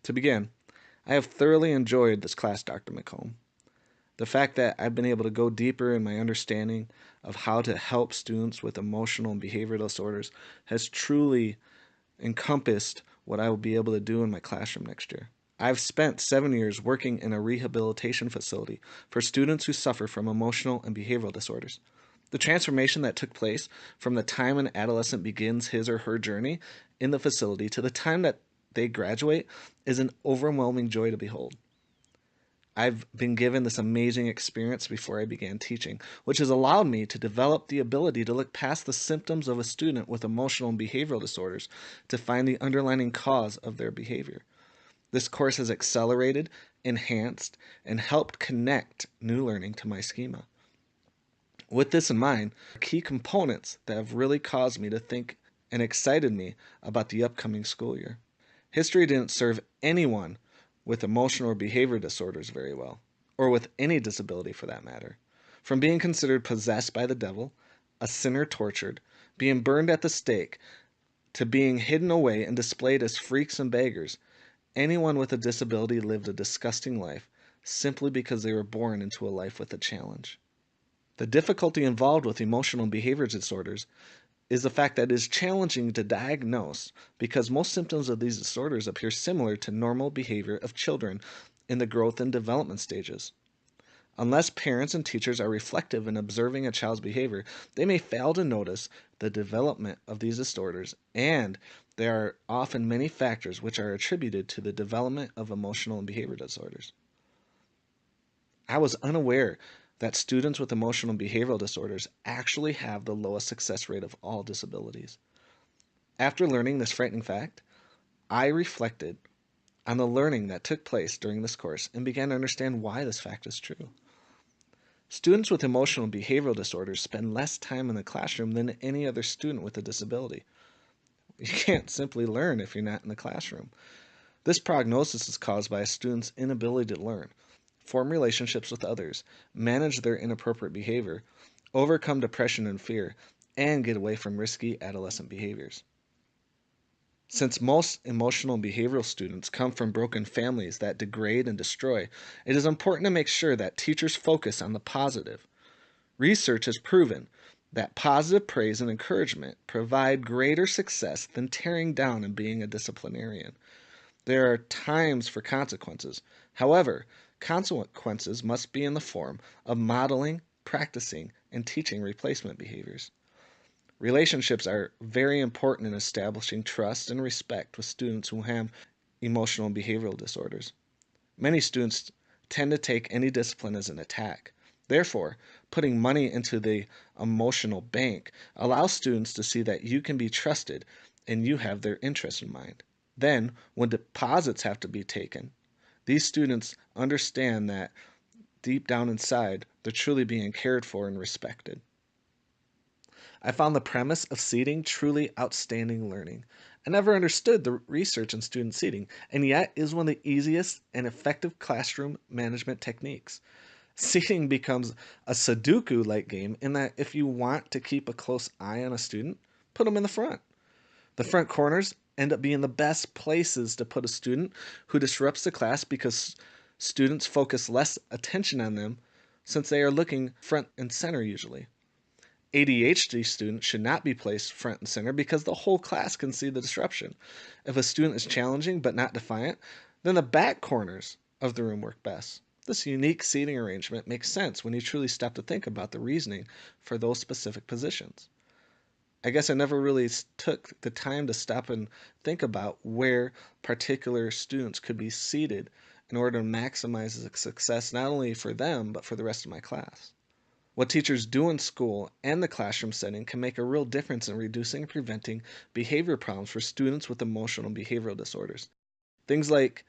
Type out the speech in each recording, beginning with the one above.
To begin, I have thoroughly enjoyed this class, Dr. McComb. The fact that I've been able to go deeper in my understanding of how to help students with emotional and behavioral disorders has truly encompassed what I will be able to do in my classroom next year. I've spent 7 years working in a rehabilitation facility for students who suffer from emotional and behavioral disorders. The transformation that took place from the time an adolescent begins his or her journey in the facility to the time that they graduate is an overwhelming joy to behold. I've been given this amazing experience before I began teaching, which has allowed me to develop the ability to look past the symptoms of a student with emotional and behavioral disorders to find the underlying cause of their behavior. This course has accelerated, enhanced, and helped connect new learning to my schema. With this in mind, key components that have really caused me to think and excited me about the upcoming school year. History didn't serve anyone with emotional or behavior disorders very well, or with any disability for that matter. From being considered possessed by the devil, a sinner tortured, being burned at the stake, to being hidden away and displayed as freaks and beggars, anyone with a disability lived a disgusting life simply because they were born into a life with a challenge. The difficulty involved with emotional and behavior disorders is the fact that it is challenging to diagnose because most symptoms of these disorders appear similar to normal behavior of children in the growth and development stages. Unless parents and teachers are reflective in observing a child's behavior, they may fail to notice the development of these disorders, and there are often many factors which are attributed to the development of emotional and behavior disorders. I was unaware that students with emotional and behavioral disorders actually have the lowest success rate of all disabilities. After learning this frightening fact, I reflected on the learning that took place during this course and began to understand why this fact is true. Students with emotional and behavioral disorders spend less time in the classroom than any other student with a disability. You can't simply learn if you're not in the classroom. This prognosis is caused by a student's inability to learn, form relationships with others, manage their inappropriate behavior, overcome depression and fear, and get away from risky adolescent behaviors. Since most emotional and behavioral students come from broken families that degrade and destroy, it is important to make sure that teachers focus on the positive. Research has proven that positive praise and encouragement provide greater success than tearing down and being a disciplinarian. There are times for consequences. However, consequences must be in the form of modeling, practicing, and teaching replacement behaviors. Relationships are very important in establishing trust and respect with students who have emotional and behavioral disorders. Many students tend to take any discipline as an attack. Therefore, putting money into the emotional bank allows students to see that you can be trusted and you have their interest in mind. Then, when deposits have to be taken, these students understand that deep down inside, they're truly being cared for and respected. I found the premise of seating truly outstanding learning. I never understood the research in student seating, and yet it is one of the easiest and effective classroom management techniques. Seating becomes a Sudoku-like game in that if you want to keep a close eye on a student, put them in the front. The front corners end up being the best places to put a student who disrupts the class because students focus less attention on them since they are looking front and center usually. ADHD students should not be placed front and center because the whole class can see the disruption. If a student is challenging but not defiant, then the back corners of the room work best. This unique seating arrangement makes sense when you truly stop to think about the reasoning for those specific positions. I guess I never really took the time to stop and think about where particular students could be seated in order to maximize the success not only for them but for the rest of my class. What teachers do in school and the classroom setting can make a real difference in reducing and preventing behavior problems for students with emotional and behavioral disorders. Things like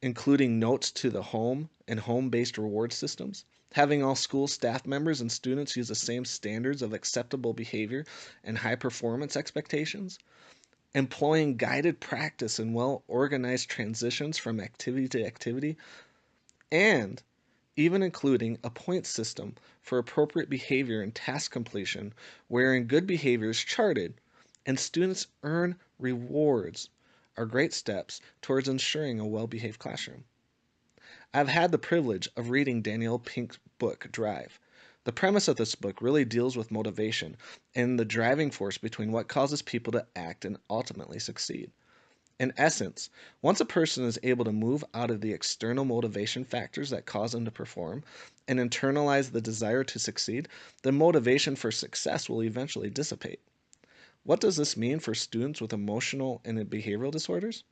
including notes to the home and home-based reward systems, having all school staff members and students use the same standards of acceptable behavior and high performance expectations, employing guided practice and well-organized transitions from activity to activity, and even including a point system for appropriate behavior and task completion, wherein good behavior is charted and students earn rewards, are great steps towards ensuring a well-behaved classroom. I've had the privilege of reading Danielle Pink's book, Drive. The premise of this book really deals with motivation and the driving force between what causes people to act and ultimately succeed. In essence, once a person is able to move out of the external motivation factors that cause them to perform and internalize the desire to succeed, the motivation for success will eventually dissipate. What does this mean for students with emotional and behavioral disorders?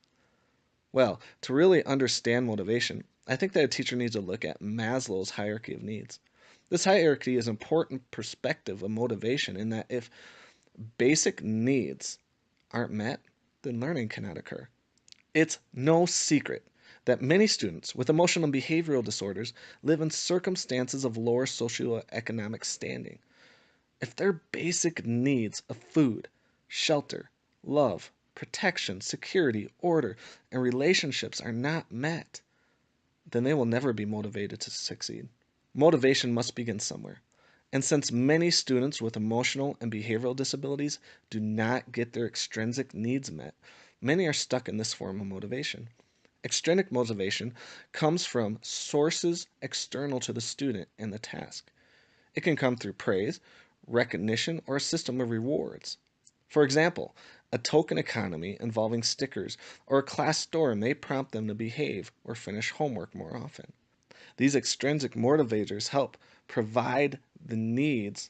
Well, to really understand motivation, I think that a teacher needs to look at Maslow's hierarchy of needs. This hierarchy is an important perspective of motivation in that if basic needs aren't met, then learning cannot occur. It's no secret that many students with emotional and behavioral disorders live in circumstances of lower socioeconomic standing. If their basic needs of food, shelter, love, protection, security, order, and relationships are not met, then they will never be motivated to succeed. Motivation must begin somewhere. And since many students with emotional and behavioral disabilities do not get their extrinsic needs met, many are stuck in this form of motivation. Extrinsic motivation comes from sources external to the student and the task. It can come through praise, recognition, or a system of rewards. For example, a token economy involving stickers or a class store may prompt them to behave or finish homework more often. These extrinsic motivators help provide the needs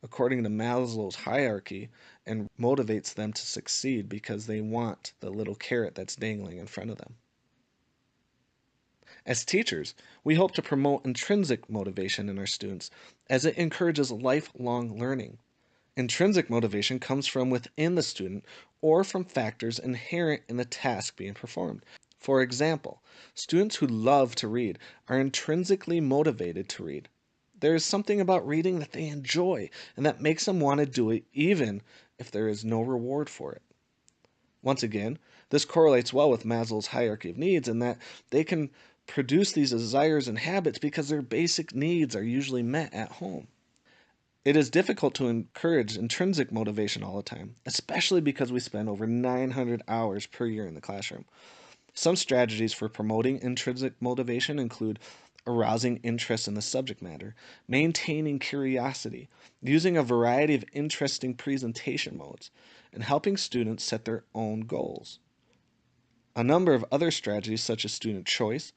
according to Maslow's hierarchy and motivates them to succeed because they want the little carrot that's dangling in front of them. As teachers, we hope to promote intrinsic motivation in our students as it encourages lifelong learning. Intrinsic motivation comes from within the student or from factors inherent in the task being performed. For example, students who love to read are intrinsically motivated to read. There is something about reading that they enjoy and that makes them want to do it even if there is no reward for it. Once again, this correlates well with Maslow's hierarchy of needs in that they can produce these desires and habits because their basic needs are usually met at home. It is difficult to encourage intrinsic motivation all the time, especially because we spend over 900 hours per year in the classroom. Some strategies for promoting intrinsic motivation include arousing interest in the subject matter, maintaining curiosity, using a variety of interesting presentation modes, and helping students set their own goals. A number of other strategies, such as student choice,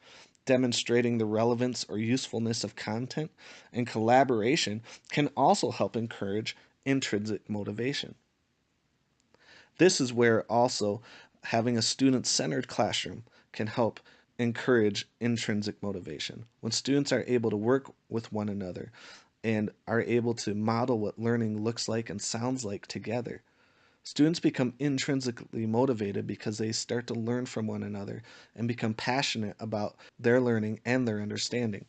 demonstrating the relevance or usefulness of content, and collaboration, can also help encourage intrinsic motivation. This is where also having a student-centered classroom can help encourage intrinsic motivation. When students are able to work with one another and are able to model what learning looks like and sounds like together, students become intrinsically motivated because they start to learn from one another and become passionate about their learning and their understanding.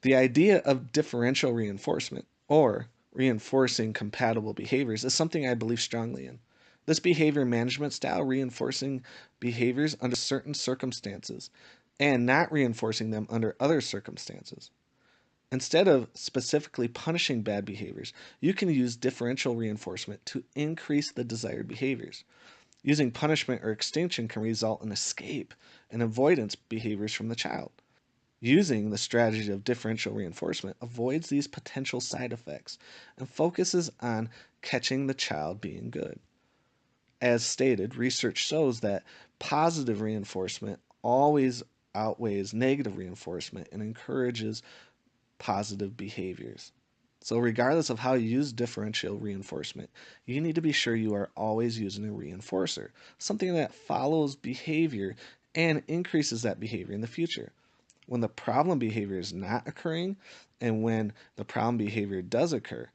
The idea of differential reinforcement, or reinforcing compatible behaviors, is something I believe strongly in. This behavior management style reinforcing behaviors under certain circumstances and not reinforcing them under other circumstances. Instead of specifically punishing bad behaviors, you can use differential reinforcement to increase the desired behaviors. Using punishment or extinction can result in escape and avoidance behaviors from the child. Using the strategy of differential reinforcement avoids these potential side effects and focuses on catching the child being good. As stated, research shows that positive reinforcement always outweighs negative reinforcement and encourages positive behaviors. So regardless of how you use differential reinforcement, you need to be sure you are always using a reinforcer, something that follows behavior and increases that behavior in the future. When the problem behavior is not occurring and when the problem behavior does occur,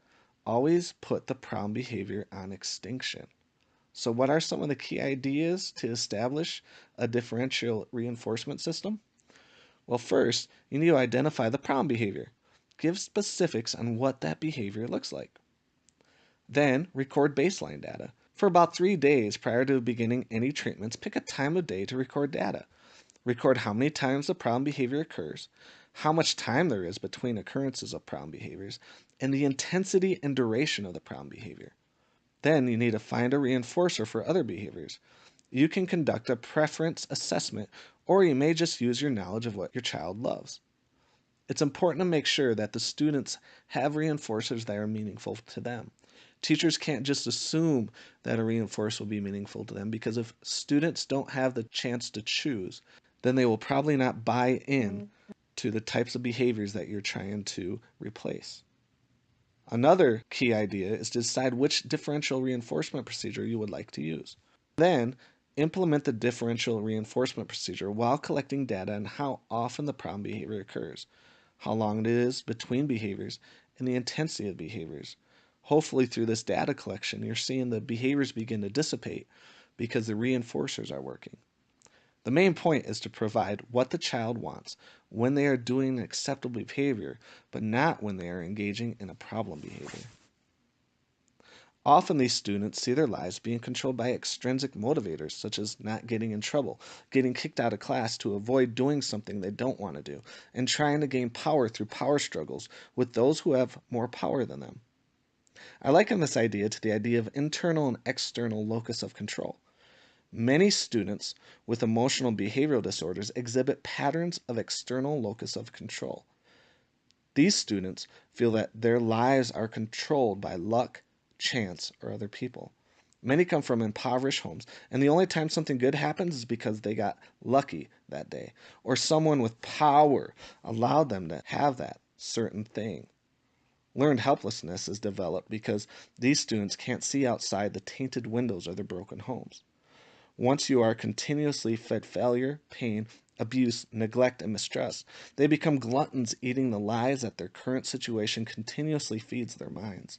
always put the problem behavior on extinction. So what are some of the key ideas to establish a differential reinforcement system? Well, first, you need to identify the problem behavior. Give specifics on what that behavior looks like. Then, record baseline data. For about 3 days prior to beginning any treatments, pick a time of day to record data. Record how many times the problem behavior occurs, how much time there is between occurrences of problem behaviors, and the intensity and duration of the problem behavior. Then you need to find a reinforcer for other behaviors. You can conduct a preference assessment, or you may just use your knowledge of what your child loves. It's important to make sure that the students have reinforcers that are meaningful to them. Teachers can't just assume that a reinforcer will be meaningful to them, because if students don't have the chance to choose, then they will probably not buy in to the types of behaviors that you're trying to replace. Another key idea is to decide which differential reinforcement procedure you would like to use. Then, implement the differential reinforcement procedure while collecting data on how often the problem behavior occurs, how long it is between behaviors, and the intensity of behaviors. Hopefully, through this data collection, you're seeing the behaviors begin to dissipate because the reinforcers are working. The main point is to provide what the child wants when they are doing an acceptable behavior, but not when they are engaging in a problem behavior. Often these students see their lives being controlled by extrinsic motivators, such as not getting in trouble, getting kicked out of class to avoid doing something they don't want to do, and trying to gain power through power struggles with those who have more power than them. I liken this idea to the idea of internal and external locus of control. Many students with emotional behavioral disorders exhibit patterns of external locus of control. These students feel that their lives are controlled by luck, chance, or other people. Many come from impoverished homes, and the only time something good happens is because they got lucky that day, or someone with power allowed them to have that certain thing. Learned helplessness is developed because these students can't see outside the tainted windows of their broken homes. Once you are continuously fed failure, pain, abuse, neglect, and mistrust, they become gluttons, eating the lies that their current situation continuously feeds their minds.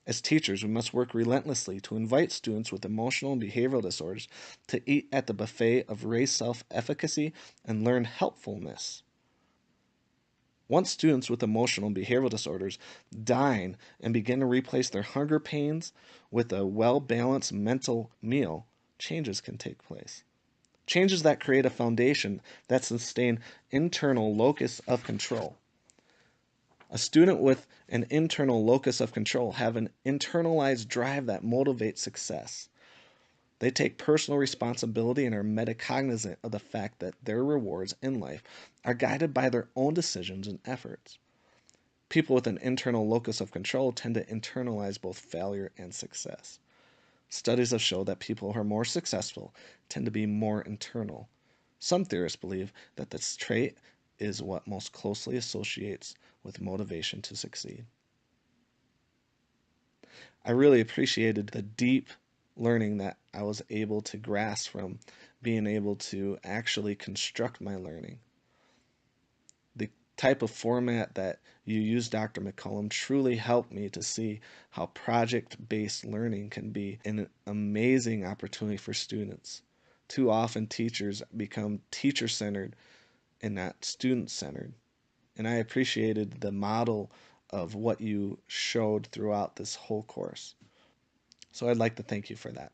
As teachers, we must work relentlessly to invite students with emotional and behavioral disorders to eat at the buffet of raised self-efficacy and learn helpfulness. Once students with emotional and behavioral disorders dine and begin to replace their hunger pains with a well-balanced mental meal, changes can take place. Changes that create a foundation that sustain internal locus of control. A student with an internal locus of control have an internalized drive that motivates success. They take personal responsibility and are metacognizant of the fact that their rewards in life are guided by their own decisions and efforts. People with an internal locus of control tend to internalize both failure and success. Studies have shown that people who are more successful tend to be more internal. Some theorists believe that this trait is what most closely associates with motivation to succeed. I really appreciated the deep learning that I was able to grasp from being able to actually construct my learning. The type of format that you use, Dr. McCollum, truly helped me to see how project-based learning can be an amazing opportunity for students. Too often teachers become teacher-centered and not student-centered. And I appreciated the model of what you showed throughout this whole course. So I'd like to thank you for that.